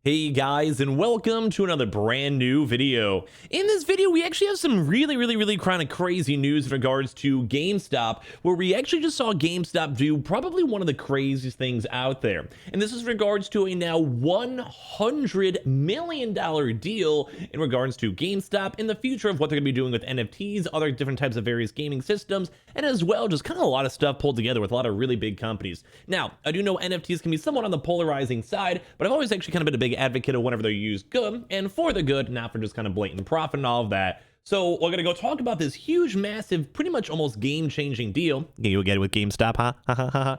Hey guys, and welcome to another brand new video. In this video, we actually have some really kind of crazy news in regards to GameStop, where we actually just saw GameStop do probably one of the craziest things out there. And this is in regards to a now $100 million deal in regards to GameStop and the future of what they're going to be doing with NFTs, other different types of various gaming systems, and as well, just kind of a lot of stuff pulled together with a lot of really big companies. Now, I do know NFTs can be somewhat on the polarizing side, but I've always actually kind of been a big advocate of whenever they're used good and for the good, not for just kind of blatant profit and all of that. So we're gonna go talk about this huge, massive, pretty much almost game-changing deal. You get it with GameStop, huh?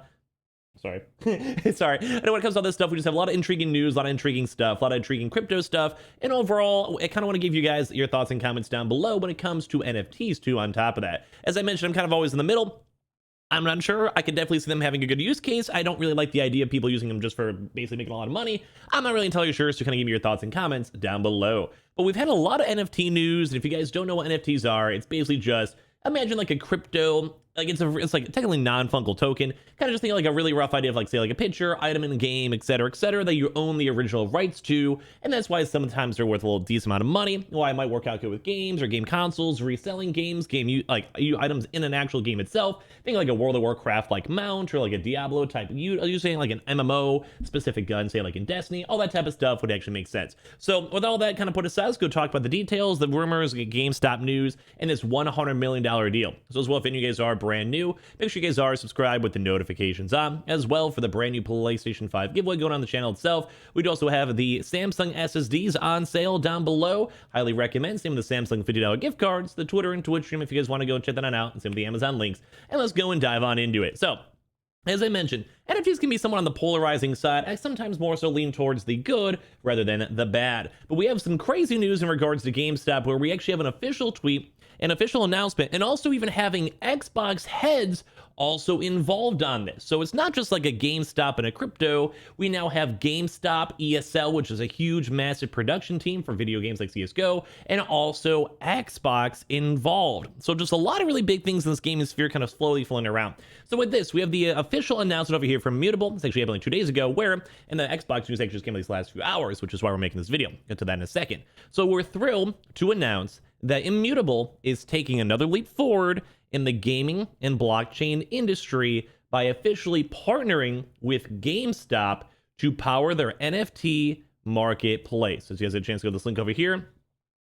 Sorry. Sorry. I know when it comes to all this stuff, we just have a lot of intriguing news, a lot of intriguing stuff, a lot of intriguing crypto stuff, and overall, I kind of want to give you guys your thoughts and comments down below when it comes to NFTs too on top of that. As I mentioned, I'm kind of always in the middle. I'm not sure. I could definitely see them having a good use case. I don't really like the idea of people using them just for basically making a lot of money. I'm not really entirely sure, so kind of give me your thoughts and comments down below. But we've had a lot of NFT news, and if you guys don't know what NFTs are, it's basically just imagine like a crypto, like it's like technically non-fungible token, kind of just think like a really rough idea of like say like a picture, item in the game, etc., that you own the original rights to, and that's why sometimes they're worth a little decent amount of money. Why it might work out good with games or game consoles, reselling games, items in an actual game itself. Think like a World of Warcraft like mount or like a Diablo type. You're saying like an MMO specific gun, say like in Destiny, all that type of stuff would actually make sense. So with all that kind of put aside, let's go talk about the details, the rumors, GameStop news, and this $100 million deal. So as well, if any of you guys are brand new, make sure you guys are subscribed with the notifications on as well for the brand new PlayStation 5 giveaway going on the channel itself. We do also have the Samsung SSDs on sale down below. Highly recommend. Same with the Samsung $50 gift cards, the Twitter and Twitch stream if you guys want to go check that out, and same with the Amazon links. And let's go and dive on into it. So as I mentioned, NFTs can be somewhat on the polarizing side. I sometimes more so lean towards the good rather than the bad. But we have some crazy news in regards to GameStop, where we actually have an official tweet, an official announcement, and also even having Xbox heads also involved on this. So it's not just like a GameStop and a crypto. We now have GameStop ESL, which is a huge, massive production team for video games like CSGO, and also Xbox involved. So just a lot of really big things in this gaming sphere kind of slowly flowing around. So with this, we have the official announcement over here from Mutable. It's actually happened like 2 days ago, where, and the Xbox news actually just came in these last few hours, which is why we're making this video. Get to that in a second. So we're thrilled to announce that Immutable is taking another leap forward in the gaming and blockchain industry by officially partnering with GameStop to power their NFT marketplace. So you guys have a chance to go to this link over here.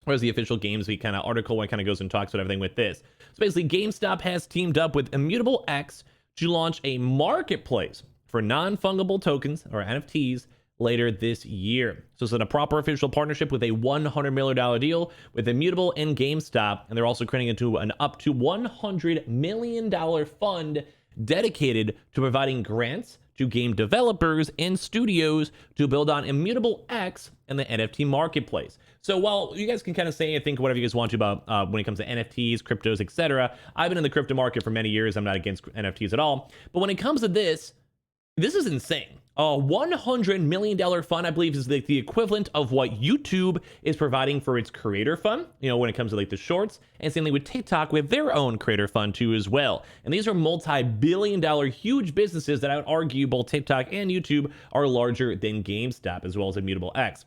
Where's the official GamesBeat kind of article where it kind of goes and talks about everything with this. So basically, GameStop has teamed up with Immutable X to launch a marketplace for non-fungible tokens, or NFTs, later this year. So it's in a proper official partnership with a $100 million deal with Immutable and GameStop, and they're also creating into an up to $100 million fund dedicated to providing grants to game developers and studios to build on Immutable X and the NFT marketplace. So while you guys can kind of say, I think, whatever you guys want to about when it comes to NFTs, cryptos, etc., I've been in the crypto market for many years. I'm not against NFTs at all. But when it comes to this is insane. A $100 million fund, I believe, is like the equivalent of what YouTube is providing for its creator fund, when it comes to like the shorts, and same thing with TikTok with their own creator fund too as well. And these are multi-billion-dollar huge businesses that I would argue both TikTok and YouTube are larger than GameStop, as well as Immutable X.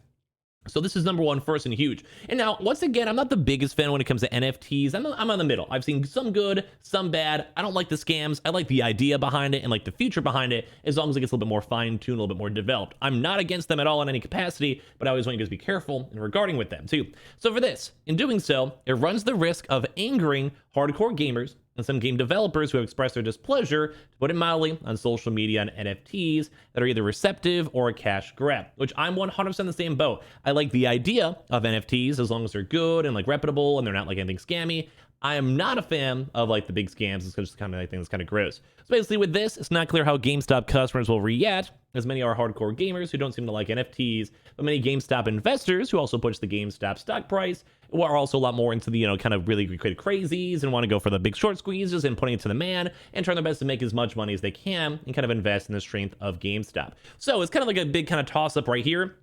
So this is number one, first and huge. And now, once again, I'm not the biggest fan when it comes to NFTs. I'm on the middle. I've seen some good, some bad. I don't like the scams. I like the idea behind it and like the future behind it, as long as it gets a little bit more fine-tuned, a little bit more developed. I'm not against them at all in any capacity, but I always want you guys to be careful in regarding with them too. So for this, in doing so, it runs the risk of angering hardcore gamers and some game developers who have expressed their displeasure, to put it mildly, on social media on NFTs that are either receptive or a cash grab, which I'm 100% the same boat. I like the idea of NFTs as long as they're good and like reputable and they're not like anything scammy. I am not a fan of like the big scams. It's just kind of like thing that's kind of gross. So basically with this, it's not clear how GameStop customers will react, as many are hardcore gamers who don't seem to like NFTs, but many GameStop investors who also push the GameStop stock price, who are also a lot more into the, kind of really crazies and want to go for the big short squeezes and putting it to the man and trying their best to make as much money as they can and kind of invest in the strength of GameStop. So it's kind of like a big kind of toss up right here.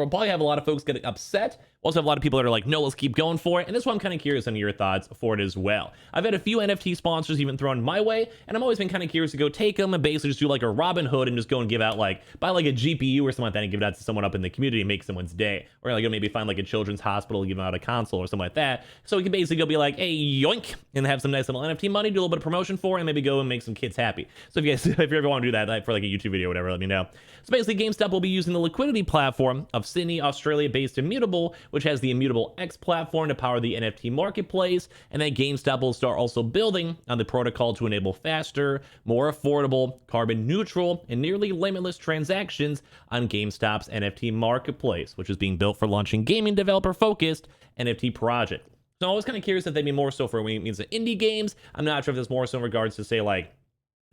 we'll probably have a lot of folks get upset. We'll also have a lot of people that are like, no, let's keep going for it. And that's why I'm kind of curious on your thoughts for it as well. I've had a few NFT sponsors even thrown my way, and I've always been kind of curious to go take them and basically just do like a Robin Hood and just go and give out like, buy like a GPU or something like that and give it out to someone up in the community and make someone's day. Or like maybe find like a children's hospital, give them out a console or something like that. So we can basically go be like, hey, yoink, and have some nice little NFT money, do a little bit of promotion for it, and maybe go and make some kids happy. So if you guys, if you ever want to do that like, for like a YouTube video or whatever, let me know. So basically GameStop will be using the liquidity platform of Sydney, Australia-based Immutable, which has the Immutable X platform to power the NFT marketplace, and then GameStop will start also building on the protocol to enable faster, more affordable, carbon neutral, and nearly limitless transactions on GameStop's NFT marketplace, which is being built for launching gaming developer-focused NFT projects. So I was kind of curious if they mean more so for when it means the indie games. I'm not sure if there's more so in regards to say like,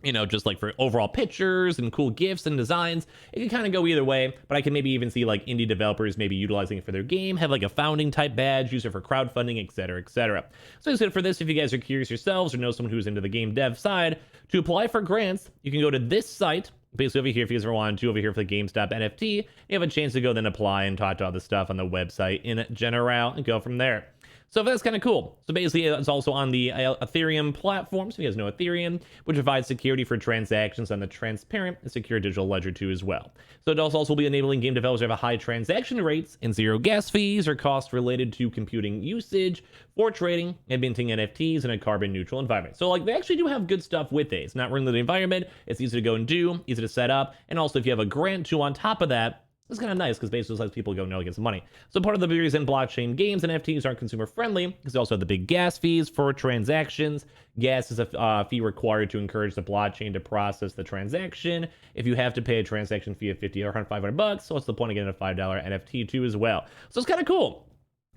you know, just like for overall pictures and cool gifts and designs. It can kind of go either way, but I can maybe even see like indie developers maybe utilizing it for their game, have like a founding type badge, use it for crowdfunding, etc., etc. So that's it for this. If you guys are curious yourselves or know someone who's into the game dev side, to apply for grants, you can go to this site. Basically over here, if you guys ever want to, over here for the GameStop NFT, you have a chance to go then apply and talk to all the stuff on the website in general and go from there. So that's kind of cool. So basically, it's also on the Ethereum platform. So if you guys know Ethereum, which provides security for transactions on the transparent and secure digital ledger too as well. So it also be enabling game developers to have a high transaction rates and zero gas fees or costs related to computing usage for trading and minting NFTs in a carbon neutral environment. So like they actually do have good stuff with it. It's not ruining the environment. It's easy to go and do, easy to set up. And also if you have a grant too on top of that, it's kind of nice because basically it lets people go no get some money. So part of the reason blockchain games and NFTs aren't consumer friendly because they also have the big gas fees for transactions. Gas is a fee required to encourage the blockchain to process the transaction. If you have to pay a transaction fee of $50 or $500, so what's the point of getting a $5 NFT too as well? So it's kind of cool.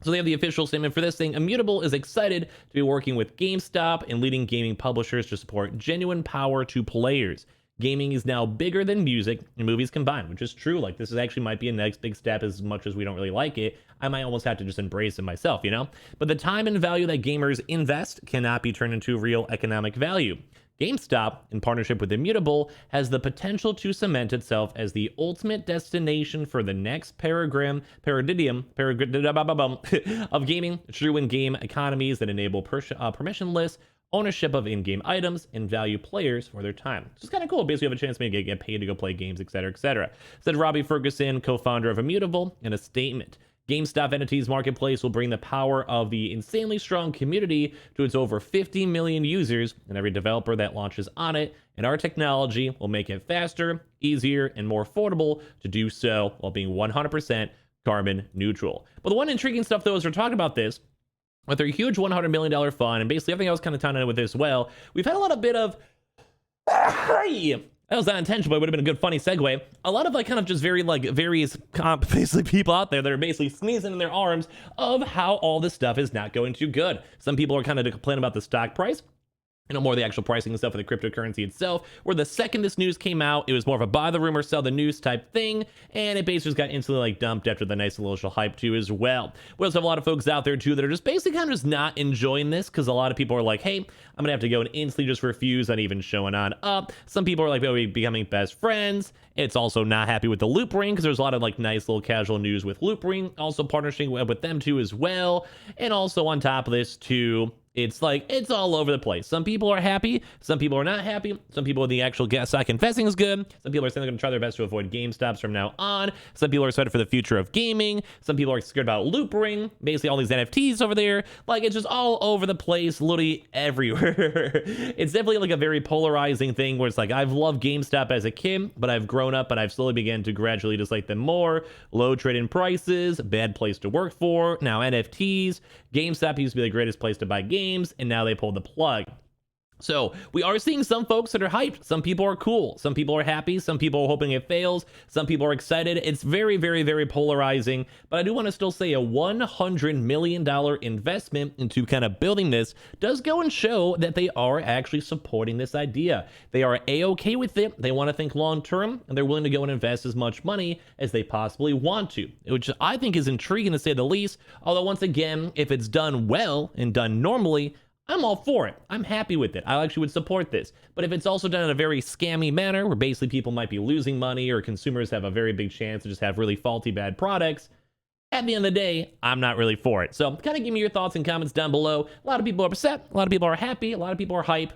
So they have the official statement for this thing. Immutable is excited to be working with GameStop and leading gaming publishers to support genuine power to players. Gaming is now bigger than music and movies combined, which is true. Like this is actually might be a next big step. As much as we don't really like it, I might almost have to just embrace it myself, you know? But the time and value that gamers invest cannot be turned into real economic value. GameStop, in partnership with Immutable, has the potential to cement itself as the ultimate destination for the next paradigm of gaming, true in-game economies that enable permissionless ownership of in-game items and value players for their time. It's just kind of cool. Basically, you have a chance to maybe get paid to go play games, etc., etc. Said Robbie Ferguson, co-founder of Immutable, in a statement. GameStop entities marketplace will bring the power of the insanely strong community to its over 50 million users and every developer that launches on it, and our technology will make it faster, easier, and more affordable to do so while being 100% carbon neutral. But the one intriguing stuff, though, as we're talking about this, with their huge $100 million fund, and basically everything I was kind of tying in with this as well, we've had a lot of bit of... That was not intentional, but it would have been a good funny segue. A lot of like kind of just very like various basically people out there that are basically sneezing in their arms of how all this stuff is not going too good. Some people are kind of complaining about the stock price. You know, more the actual pricing and stuff of the cryptocurrency itself, where the second this news came out, it was more of a buy the rumor, sell the news type thing, and it basically just got instantly like dumped after the nice little hype too as well. We also have a lot of folks out there too that are just basically kind of just not enjoying this, because a lot of people are like, hey, I'm gonna have to go and instantly just refuse on even showing on up. Some people are like, oh, becoming best friends. It's also not happy with the Loop Ring, because there's a lot of like nice little casual news with Loop Ring, also partnering with them too as well. And also on top of this too, it's like, it's all over the place. Some people are happy. Some people are not happy. Some people, the actual stock investing is good. Some people are saying they're going to try their best to avoid GameStops from now on. Some people are excited for the future of gaming. Some people are scared about Loop Ring. Basically, all these NFTs over there. Like, it's just all over the place, literally everywhere. It's definitely like a very polarizing thing where it's like, I've loved GameStop as a kid, but I've grown up and I've slowly began to gradually dislike them more. Low trade-in prices, bad place to work for. Now NFTs. GameStop used to be the greatest place to buy games, and now they pulled the plug. So we are seeing some folks that are hyped. Some people are cool. Some people are happy. Some people are hoping it fails. Some people are excited. It's very, very, very polarizing. But I do want to still say a $100 million investment into kind of building this does go and show that they are actually supporting this idea. They are A-okay with it. They want to think long term, and they're willing to go and invest as much money as they possibly want to, which I think is intriguing to say the least. Although once again, if it's done well and done normally, I'm all for it. I'm happy with it. I actually would support this. But if it's also done in a very scammy manner, where basically people might be losing money or consumers have a very big chance to just have really faulty bad products, at the end of the day, I'm not really for it. So kind of give me your thoughts and comments down below. A lot of people are upset. A lot of people are happy. A lot of people are hype.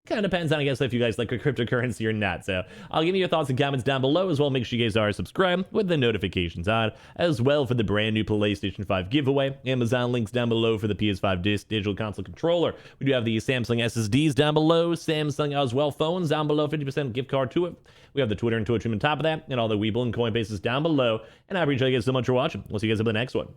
Kind of depends on, I guess, if you guys like a cryptocurrency or not. So I'll give you your thoughts and comments down below as well. Make sure you guys are subscribed with the notifications on as well for the brand new PlayStation 5 giveaway. Amazon links down below for the PS5 digital console controller. We do have the Samsung SSDs down below. Samsung as well phones down below. 50% gift card to it. We have the Twitter and Twitch on top of that, and all the Weeble and Coinbases down below. And I appreciate you guys so much for watching. We'll see you guys in the next one.